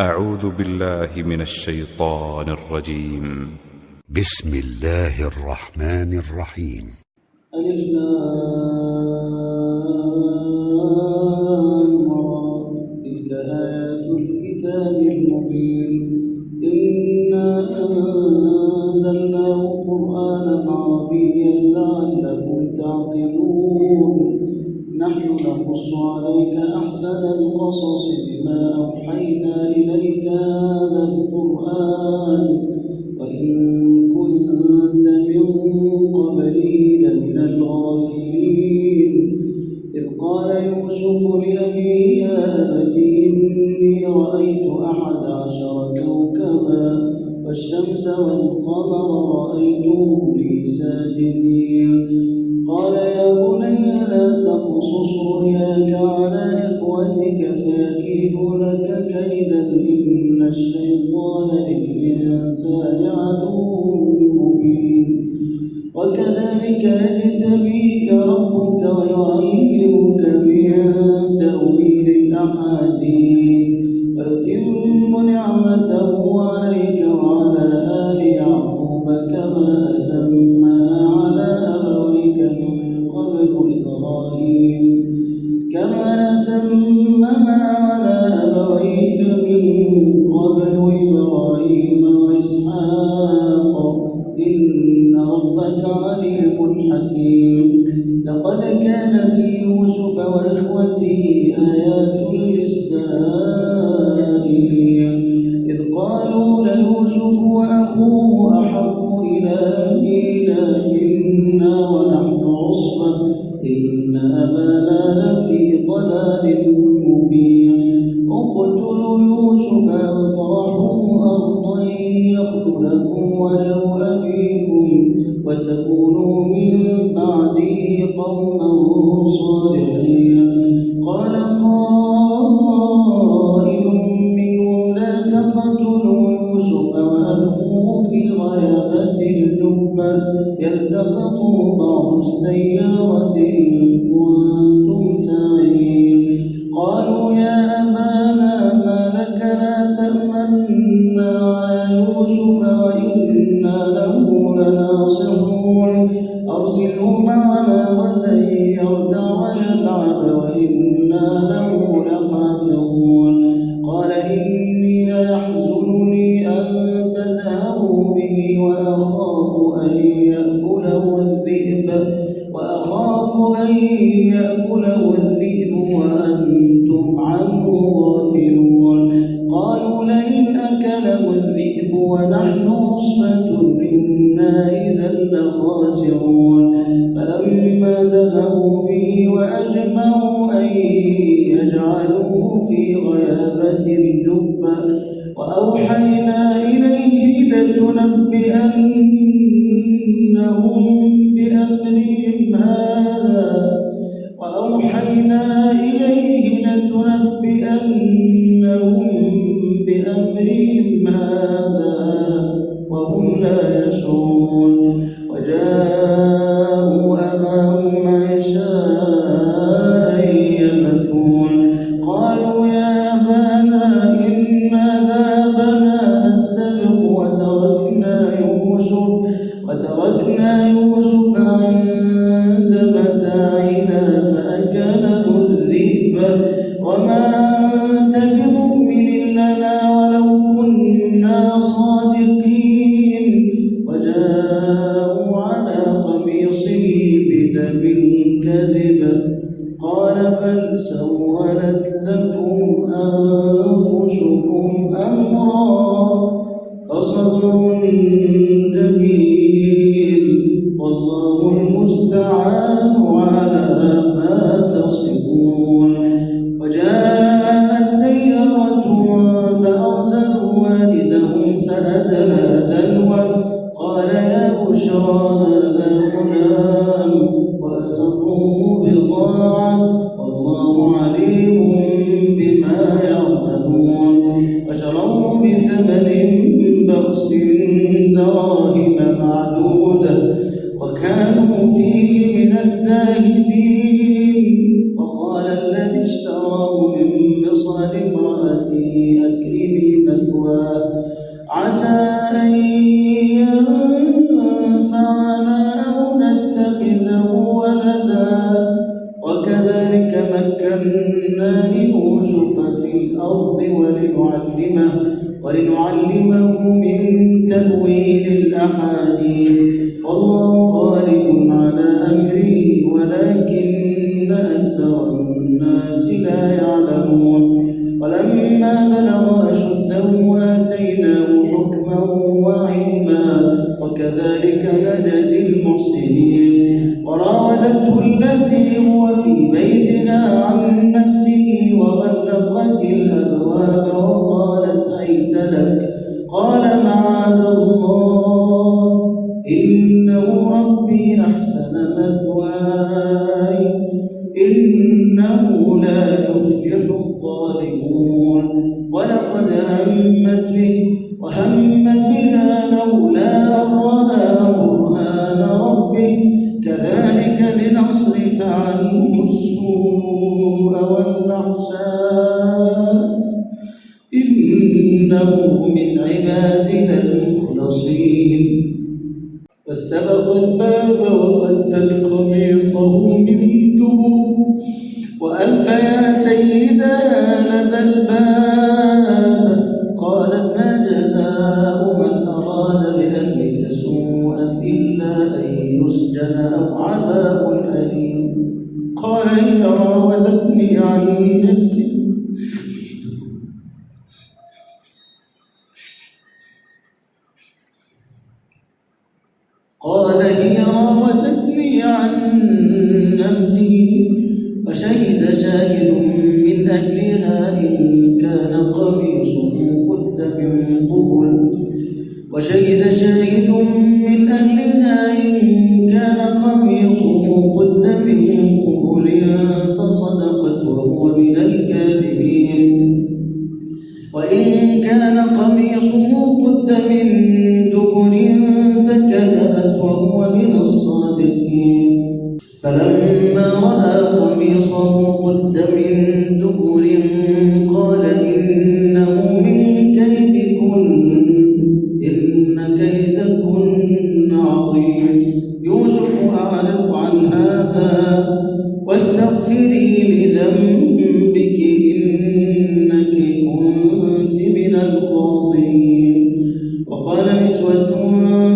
أعوذ بالله من الشيطان الرجيم. بسم الله الرحمن الرحيم. ألف لام را، تلك آيات الكتاب المبين. إنا أنزلناه قرآنا عربيا لعلكم تعقلون. نحن نقص عليك أحسن القصص بما أوحينا إليك هذا القرآن وإن كنت من قبله لمن الغافلين. إذ قال يوسف لأبيه يا أبت إني رأيت 11 كوكبا والشمس والقمر رأيتهم لي ساجدين. قال يا بني لا تقصص رؤياك على إخوتك فيكيدوا لك كيدا إن الشيطان للإنسان عدو مبين. وكذلك يجتبيك ربك ويعلمك من تأويل الأحاديث ويتم نعمته عليك وعلى آل يعقوب كما أتمها على أبويك من قبل إبراهيم وإسحاق إن ربك عليم حكيم. لقد كان في يوسف وإخوته آيات للسائلين إذ قالوا ليوسف وأخوه أحب إلى أبينا منا ونحن عصبة إن أبانا لفي ضلال مبين. اقتلوا يوسف أو اطرحوه أرضا يخل لكم وجه أبيكم وتكونوا من بعده قوما صالحين. قال قائل منهم لا تقتلوا يوسف وألقوه في غيابة الجب يلتقطه بعض السيارة إن كنتم فاعلين. قالوا يا أبانا ما لك لا تأمنا على يوسف وإنا له لناصحون أرسله معنا غدا يرتع ويلعب وإنا له لحافظون. قال إني ليحزنني أن تذهبوا به وأخاف أن يأكله الذئب وأنتم عنه غافلون. قالوا لئن أكله الذئب ونحن عصبة إنا إذا لخاسرون. فلما ذهبوا به وأجمعوا أن يجعلوه في غيابة الجب وأوحينا إليه لتنبئنهم بأمرهم هذا وهم لا يشعرون. وجاءوا أباهم عشاء يبكون. قالوا يا أبانا إنا ذهبنا نستبق وتركنا يوسف عند متاعنا فأكله الذئب وما أنت بمؤمن لنا ولو كنا صادقين. وجاءوا على قميصه بدم كذب قال بل سولت لكم أنفسكم أمرا فصبر جميل والله المستعان على ما تصفون. وجاءت سيارة فأرسلوا والدهم فأدلى دلوه قال يا بشرى هذا غلام وأسروه بضاعة والله عليم بما يعملون. وشروه بثمن بخس دراهم معدودة وكانوا فيه من الزاهدين. وقال الذي اشتراه من مصر لامرأته أخي أكرمي مثواه عسى أن ينفعنا أو نتخذه ولدا وكذلك مكنا ليوسف في الأرض ولنعلمه من تأويل الأحاديث والله غالب على أمره ولكن أكثر الناس لا يعلمون ولما بلغ أشده آتيناه حكما وعلما وكذلك نجزي المحسنين وراودته التي هو في بيتها عن نفسه وغلقت الأبواب وقالت هيت لك قال معاذ الله إنه ربي أحسن مثواي إنه لا يفلح الظالمون ولقد همت به وهم بها لولا أن رأى برهان ربه كذلك لنصرف عنه السوء والفحشاء إنه من عبادنا المخلصين فاستبق الباب وقدت قميصه من دبر وألف يا سيدها لدى الباب قالت ما جزاء من أراد بأهلك سوءا إلا أن يسجن أو عذاب أليم قال هي راودتني عن نفسي وشهد شاهد من أهلها إن كان قميصه قد من قبل فصدقت وهو من الكاذبين وإن كان قميصه قد من دبر فكذبت وهو من الصادقين فلما رأى قميصه قد من دبر قال إنه من كيدكن إن كيدكن عظيم يوسف أعرض عن هذا واستغفري لذنبك إنك كنت من الخاطئين وقال نسوة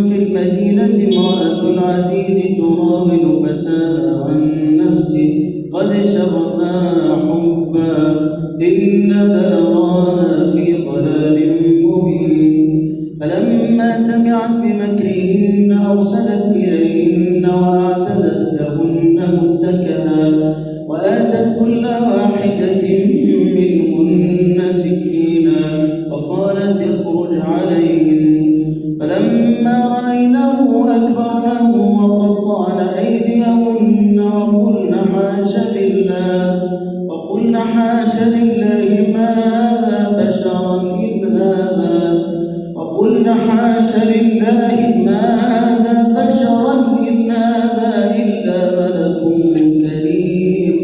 في المدينة امرأة العزيز تراود فتاها عن نفسه قد شغفها حبا إنا لنراها في ضلال مبين فلما سمعت بمكرهن أرسلت إليهن وأعتدت لهن متكئا وآتت كل واحدة منهن سكينا فقالت اخرج عليهن فلما رأينه أكبرنه وقطعن أيديهن وقلن حاش لله ما هذا بشرا إن هذا إلا ملك كريم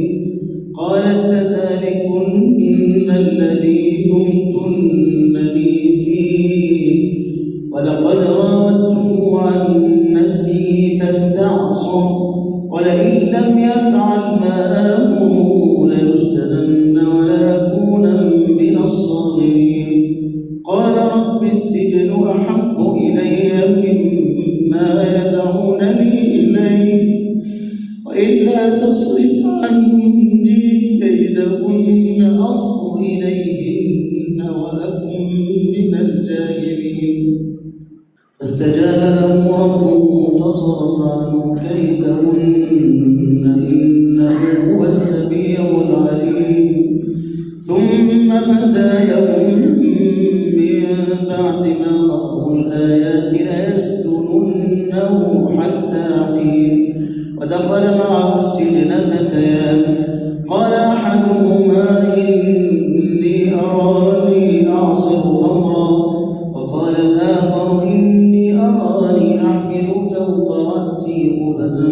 قالت فذلكن الذي لمتنني فيه ولقد راودته عن نفسه فاستعصم ولئن لم يفعل ما آمره ليسجنن وليكونن من الصاغرين قال رب السجن أحب إلي مما يدعونني إليه وإلا تصرف عني كيدهن أصب إليهن وأكن من الجاهلين فاستجاب له ربه فصرف عنه كيدهن إنه هو السميع العليم ثم بدا لهم من بعد ما رأوا الآيات ليسجننه حتى حين ودخل معه السجن فتيان قال أحدهما إني أراني أعصر خمرا وقال الآخر إني أراني أحمل فوق رأسي خبزا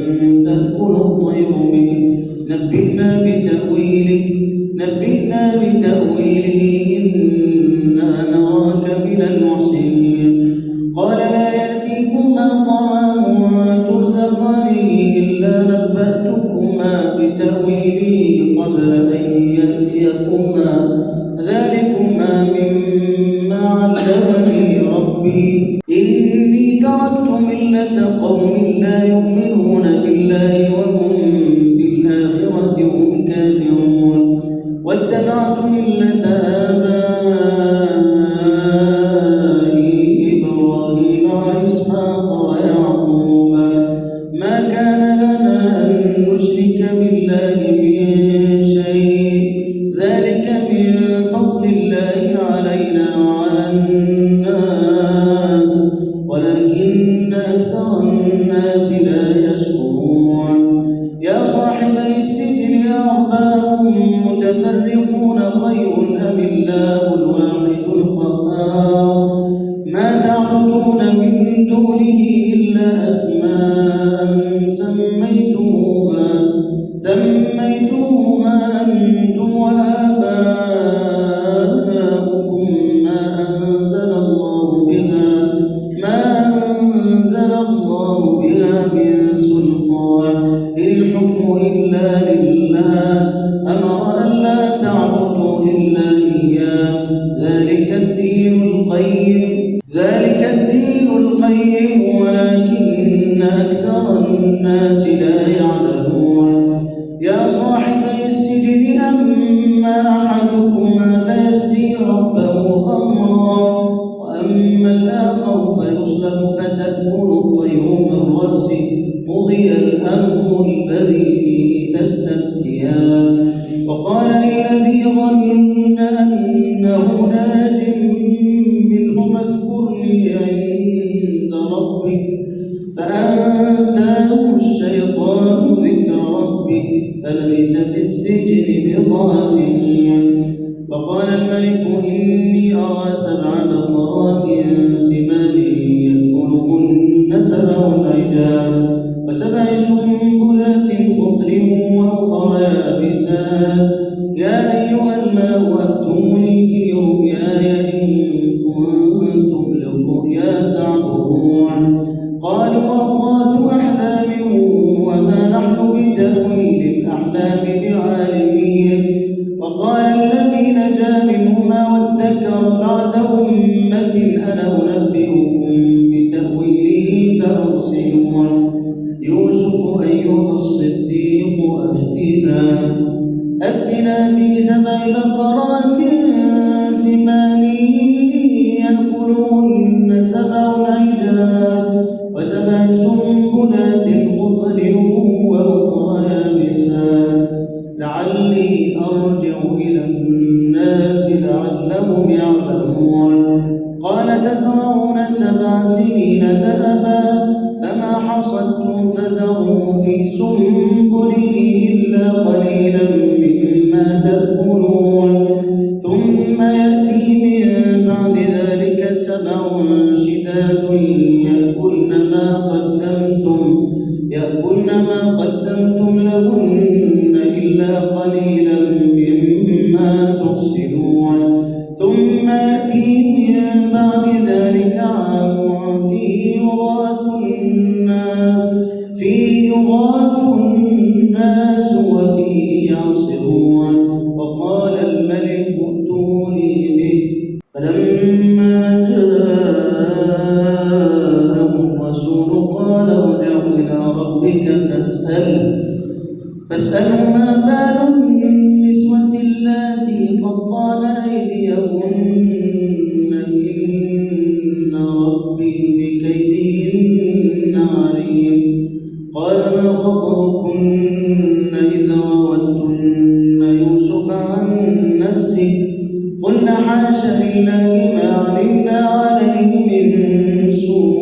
ذلك الدين القيم ولكن أكثر الناس لا يعلمون يا صاحبي السجن أما أحدكما فيسقي ربه خمرا وأما الآخر فيصلب فتأكل الطير من رأسه قضي الأمر الذي فيه تستفتيان وقال للذي ظن أنه ناج منهما اذكرني عند ربك فأنساه الشيطان ذكر ربه فلبث في السجن بضع سنين وقال الملك إني أرى 7 بقرات سمان يأكلهن 7 عجاف و7 سنبلات خضر وأخرى يابسات يا أيها الملأ أفتوني في رؤياي إن كنتم للرؤيا تعبرون قالوا أضغاث أحلام وما نحن بتأويل الأحلام بعالمين وقال الذي نجا منهما وادكر بعد أمة أنا أنبئكم بتأويله فأرسلون يوسف أيها الصديق أفتنا في 7 بقرات سمان يأكلهن 7 عجاف و7 سنبلات خضر وأخرى يابسات لعلي أرجع إلى الناس لعلهم يعلمون قال تزرعون 7 سنين دأبا فما حصدتم فذروا في سنبله إلا قليلا مما تأكلون ثم يأتي من بعد ذلك 7 شداد يأكلن ما قدمتم لهن إلا قليلا مما تحصنون ثم يأتي من بعد ذلك عام فيه يغاث الناس وفيه يعصرون وقال الملك ائتوني به فلما جاءه الرسول قال ارجع إلى ربك فاسأله ما بال النسوة اللاتي قطعن أيديهن إن ربي بكيدهن عليم قال ما خطبكن إذ راوتن يوسف عن نفسه قلنا حاش لله ما علمنا عليه من سوء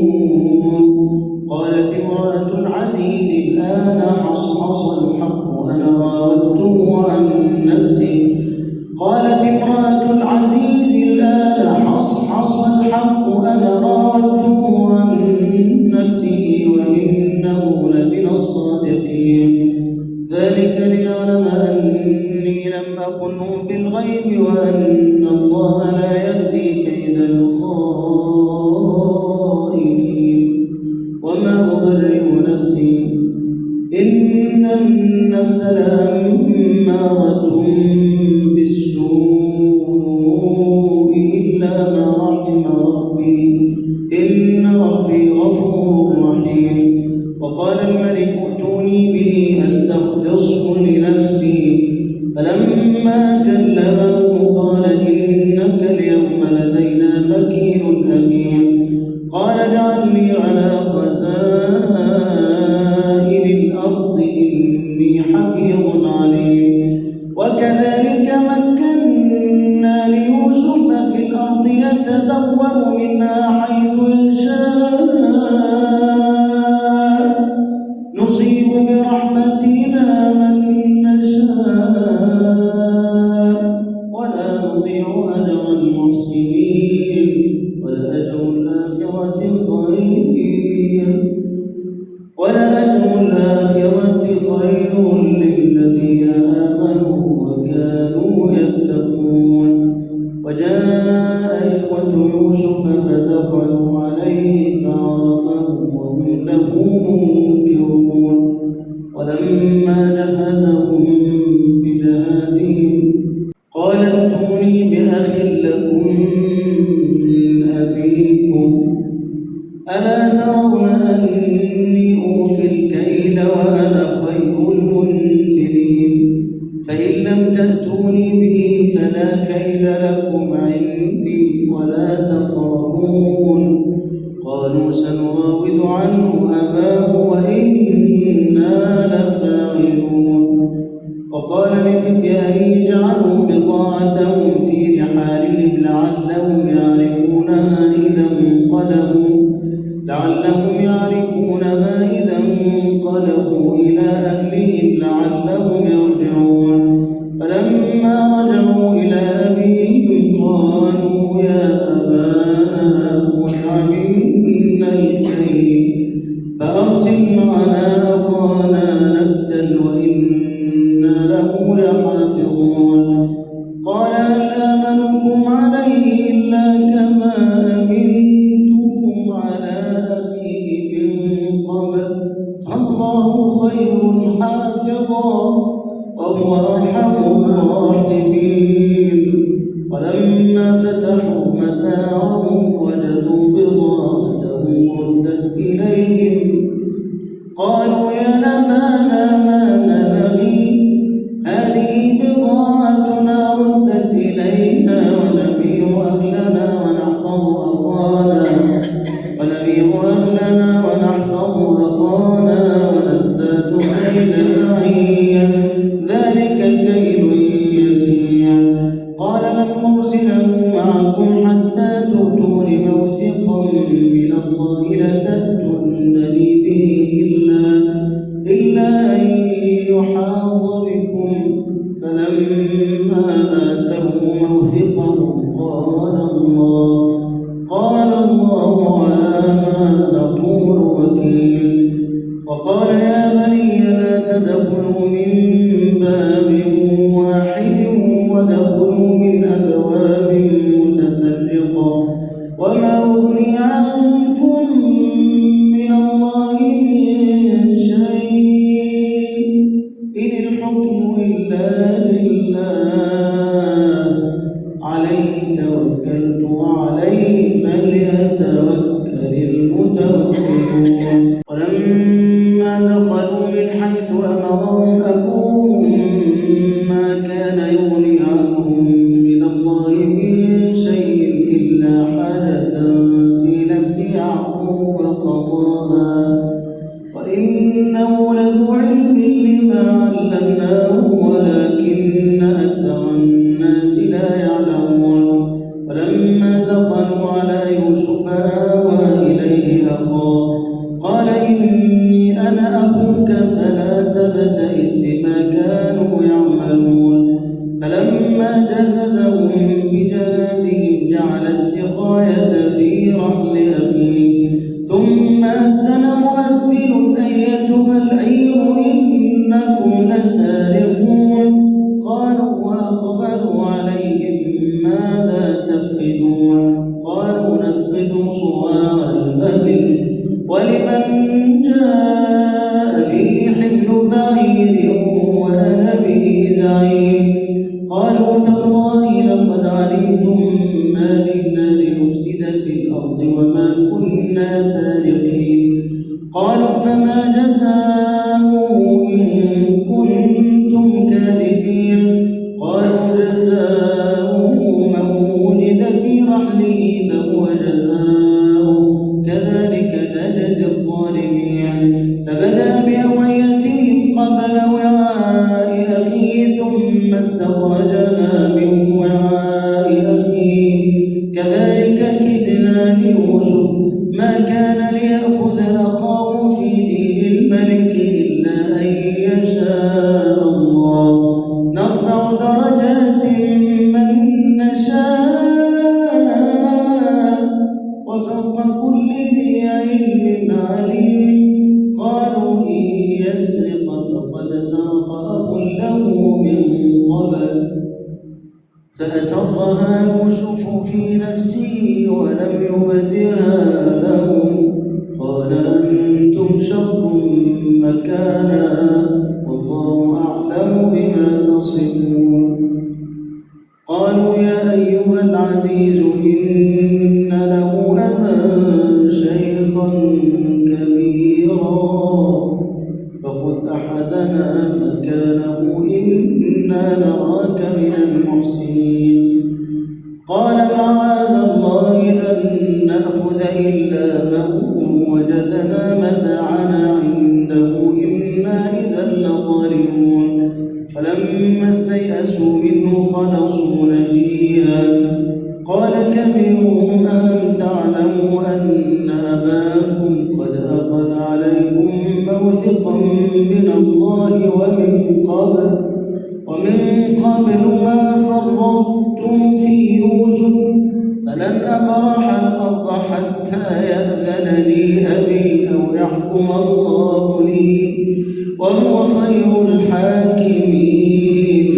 قالت امرأة العزيز الآن حصحص الحق أنا راودته عن نفسه وإنه لمن الصادقين ذلك ليعلم أني لم أخنه بالغيب وأن الله لا يهدي كيد الخائنين وما أبرئ نفسي إن النفس لأمارة بالسوء إلا ما رحم ربي إن ربي غفور رحيم وقال الملك ائتوني به أستخلصه لنفسي فلما كلمه قال إنك اليوم لدينا مكين أمين قال اجعلني على خزائن الأرض إني حفيظ عليم وكذلك مكنا ليوسف في الأرض يتبوأ منها حيث يشاء نصيب برحمتنا من نشاء ولا نضيع أجر المحسنين ولأجر الآخرة خير للذين آمنوا وكانوا يتقون وجاء إخوة يوسف فدخلوا عليه فعرفهم وهم له منكرون ولما جهزهم بجهازهم قال ائتوني بأخ لكم فلا تقربون. قالوا سنراود عنه أباه وإنا لفاعلون. وقال لفتيانه اجعلوا بضاعتهم في رحالهم لعلهم يعرفونها إذا انقلبوا إلى أهلهم لعلهم يرجعون. فلما رجعوا إلى أبيهم قالوا يا أبانا منع منا الكيل فأرسل معنا أخانا نكتل وإنا له لحافظون. قال هل آمنكم عليه إلا كما أمنتكم على أخيه من قبل فالله خير حافظا وهو أرحم الراحمين. ولما فتحوا متاعهم وجدوا بضاعتهم ردت إليهم قالوا يا أبانا ما نبغي هذه بضاعتنا ردت إلينا ونمير أهلنا ونحفظ أخانا ونزداد كيل بعير ذلك كيل يسير. قال لن أرسله معكم حتى تؤتون موثقا من الله لتأتونني به إلا أن يحاط بكم. فلما آتوه موثقهم قال الله على ما نقول وكيل. وقال يا بني لا تدخلوا من باب واحد ودخلوا من أبواب متفرقة وما أغني عنكم من الله من شيء إن الحكم إلا لله عليه توكلت وعليه فليتوكل المتوكلون. ولما دخلوا من حيث أمرهم أبوهم ما كان يغني عنهم من الله من شيء إلا حاجة في نفس يعقوب قضاها وإنه لذو علم لما علمناه ولكن أكثر الناس لا يعلمون. ولما دخلوا على يوسف آوى إليه أخاه قال إني أنا أخوك فلا تبتئس بما كانوا يعملون. فلما جهزهم بجهازهم جعل السقاية في رحل أخيه ثم أذن مؤذن أيتها العير إنكم لسارقون. قالوا وأقبلوا عليهم ماذا تفقدون. قالوا نفقد صواع الملك ولمن جاء به حمل بعير وأنا به زعيم. قالوا تالله لقد علمتم ما جئنا لنفسد في الأرض وما كنا سارقين. قالوا فما جزاؤه إن كنتم كاذبين. قالوا جزاؤه من وجد في رحله فهو جزاؤه كذلك نجزي الظالمين. فبدأ بأوعيتهم قبل وعاء أخيه ثم استخرجها من وعاء أخيه كذلك كدنا ليوسف ما كان ليأخذ أخاه في دين الملك إلا أن يشاء الله نرفع درجات من نشاء وفوق كل ذي علم عليم. قالوا إن يسرق فقد سرق أخ له من قبل فأسرها يوسف في نفسه ولم يبدها لهم. قال أنتم شر مكانا والله أعلم بما تصفون. قالوا يا أيها العزيز إن له أبا شيخا كبيرا فخذ أحدنا مكانه إنا نراك من المحسنين. قال معاذ الله فلن أبرح الأرض حتى يأذن لي أبي أو يحكم الله لي وهو خير الحاكمين.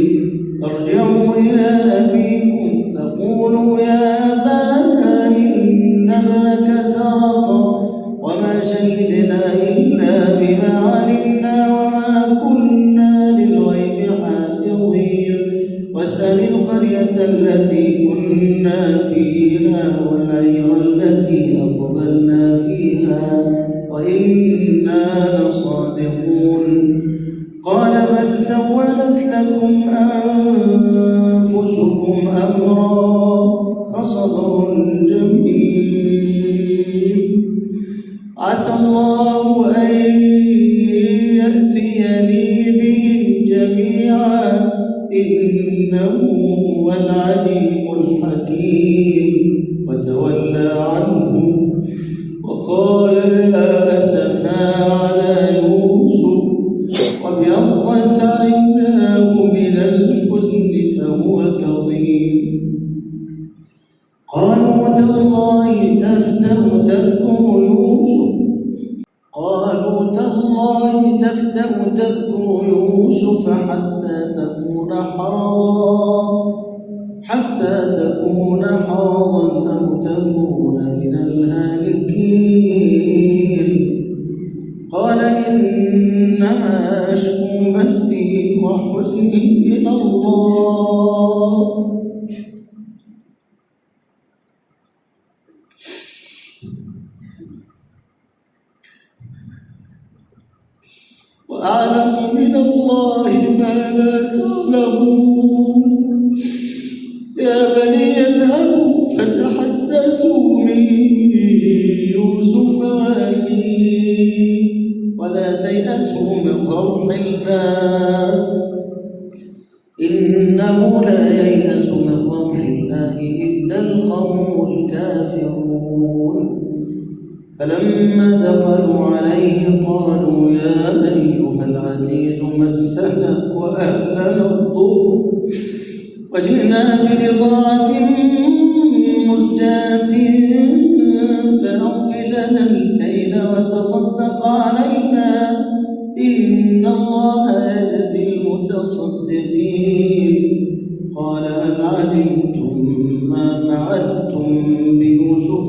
ارجعوا إلى أبيكم فقولوا يا أبانا إن ابنك سرق وما شهدنا إلا بما علمنا وما كنا للغيب حافظين. واسأل القرية التي كنا فيها والعير التي أقبلنا فيها وإنا لصادقون. قال بل سولت لكم أنفسكم أمرا فصبر جميل عسى الله أن يأتيني بهم جميعا إنه هو العليم الحكيم. وتولى عنهم وقال يا أسفا على يوسف وابيضت عيناه من الحزن فهو كظيم. قالوا تالله تفتأ تذكر يوسف حتى تكون حرضا أو تكون من الهالكين. قال إنما أشكو بثي وحزني إلى الله وأعلم من الله ما لا تعلمون. يا بني اذهبوا فتحسسوا من يوسف وأخيه ولا تيأسوا من روح الله إنه لا ييأس من روح الله إلا القوم الكافرون. فلما دخلوا عليه قالوا يا أيها العزيز مسنا وأهلنا الضر وجئنا ببضاعة مزجاة فأوف لنا الكيل وتصدق علينا إن الله يجزي المتصدقين. قال هل علمتم ما فعلتم بيوسف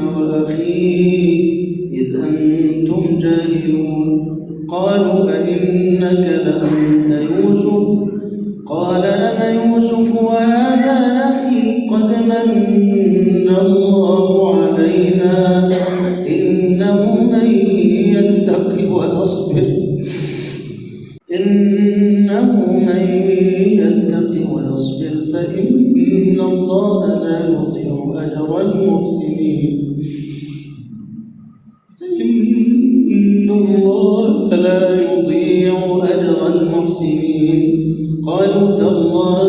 وأخيه إذ أنتم جاهلون. قالوا أئنك لأنت يوسف قال أنا يوسف وهذا أخي قد من الله علينا إنه من يتق ويصبر فإن الله لا يضيع أجر المحسنين. قالوا تالله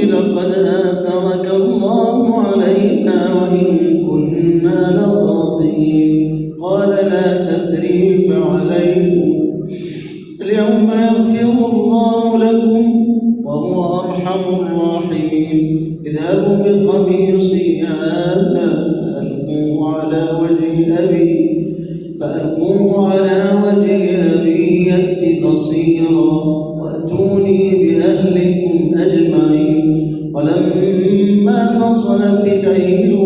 لقد آثرك الله علينا وإن كنا لخاطئين. قال لا تثريب عليكم اليوم يغفر الله لكم وهو أرحم الراحمين. اذهبوا بقميصي هذا فألقوه على وجه أبي يأت بصيرا وأتوني بأهلكم أجمعين. ولما فصلت العير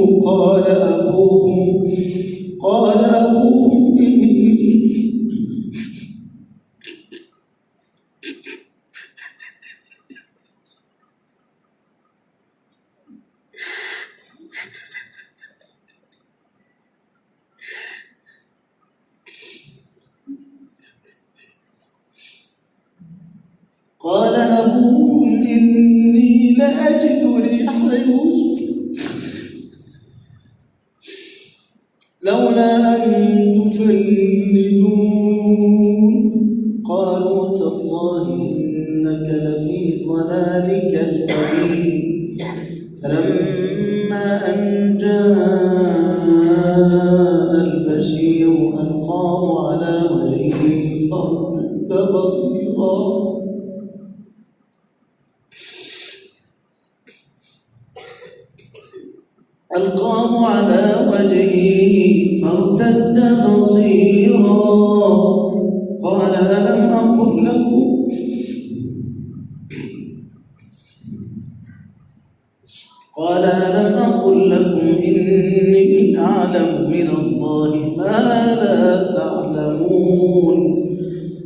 قال أبوهم إني لأجد ريح يوسف لولا أن تفندون. قالوا تالله إنك لفي ضلالك القديم. فلما أن جاء البشير ألقاه على وجهه فارتد بصيرا قال ألم أقل لكم إني أعلم من الله ما لا تعلمون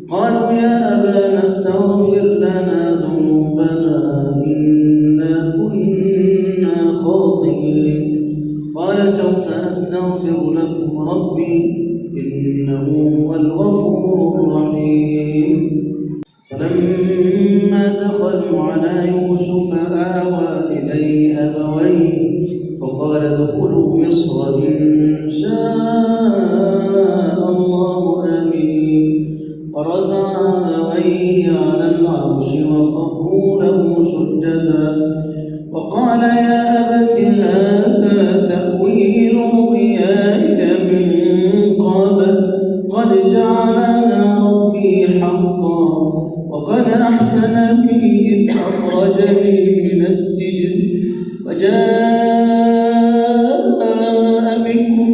قالوا يا أبانا استغفر لنا ذنوبنا إنا كنا خاطئين قال سوف أستغفر لكم ربي إنه هو الغفور الرحيم فلما دخلوا على يوسف آوى إليه أبويه وقال ادخلوا مصر إن شاء الله آمنين ورفع أبويه على العرش وخروا له سجدا وقال يا أبت هذا تأويل رؤياي من قبل قد جعلها ربي حقا وقد أحسن بي إذ أخرجني من السجن وجاء بكم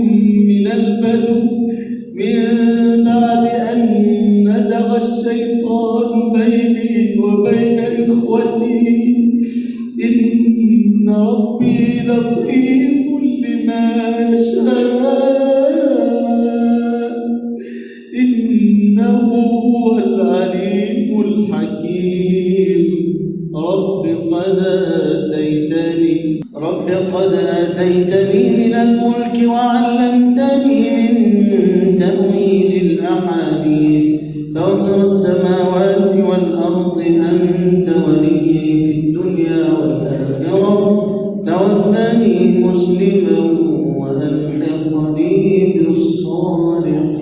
من البدو من بعد أن نزغ الشيطان بيني وبين إخوتي إن ربي لطيف لما يشاء إنه هو العليم الحكيم رب قد آتيتني من الملك وعلمتني من تأويل الأحاديث فاطر السماوات والأرض أنت ولي في الدنيا والآخرة توفني مسلما وألحقني بالصالحين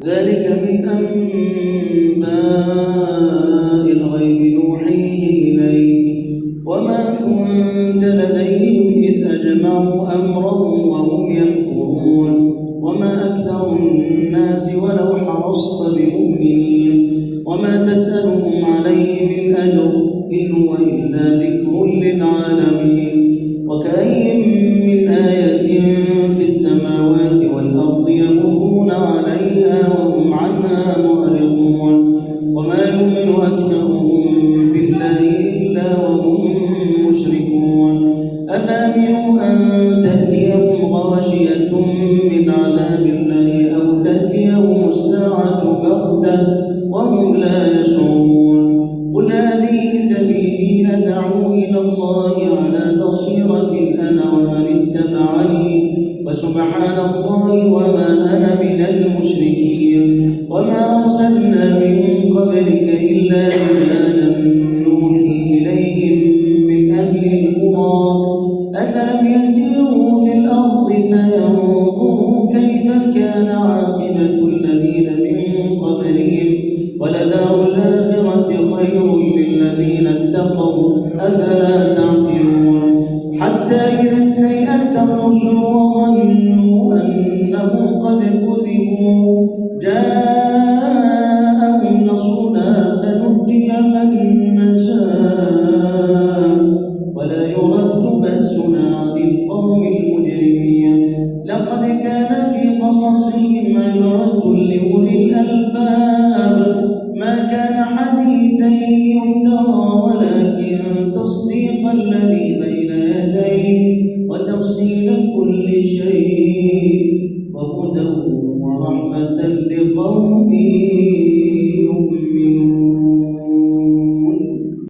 ذلك من أنباء الغيب نوحيه إليك وما كنت لديهم إذ أجمعوا أمرهم وهم يمكرون وما أكثر الناس ولو حرصت بمؤمنين وما تسألهم عليه من أجر إن هو إلا ذكر للعالمين وكأين من آية في السماوات والأرض يمرون عليها وهم عنها معرضون وما يؤمن أكثرهم بالله إلا وهم مشركون أفأمنوا أن تأتيهم غاشية من عذاب الله أو تأتيهم الساعة بغتة وهم لا يشعرون قل هذه سبيلي أدعو إلى الله على بصيرة أنا ومن اتبعني وسبحان الله وما أنا من المشركين وما أرسلنا من قبلك إلا رجالا نوحي إليهم من أهل القرى أفلم يسيروا في الأرض فينظروا كيف كان عاقبة الذين من قبلهم ولدار الآخرة خير للذين اتقوا أفلا تعقلون حتى إذا استيأس الرسل وظنوا أنهم قد كذبوا جاءهم نصرنا فنجي من نشاء ولا يرد بأسنا عن القوم المجرمين لقد كان في قصصهم عبرة لأولي الألباب ما كان حديثا يفترى ولكن تصديق الذي بين يديه وتفصيل كل شيء وهدى ورحمة لقوم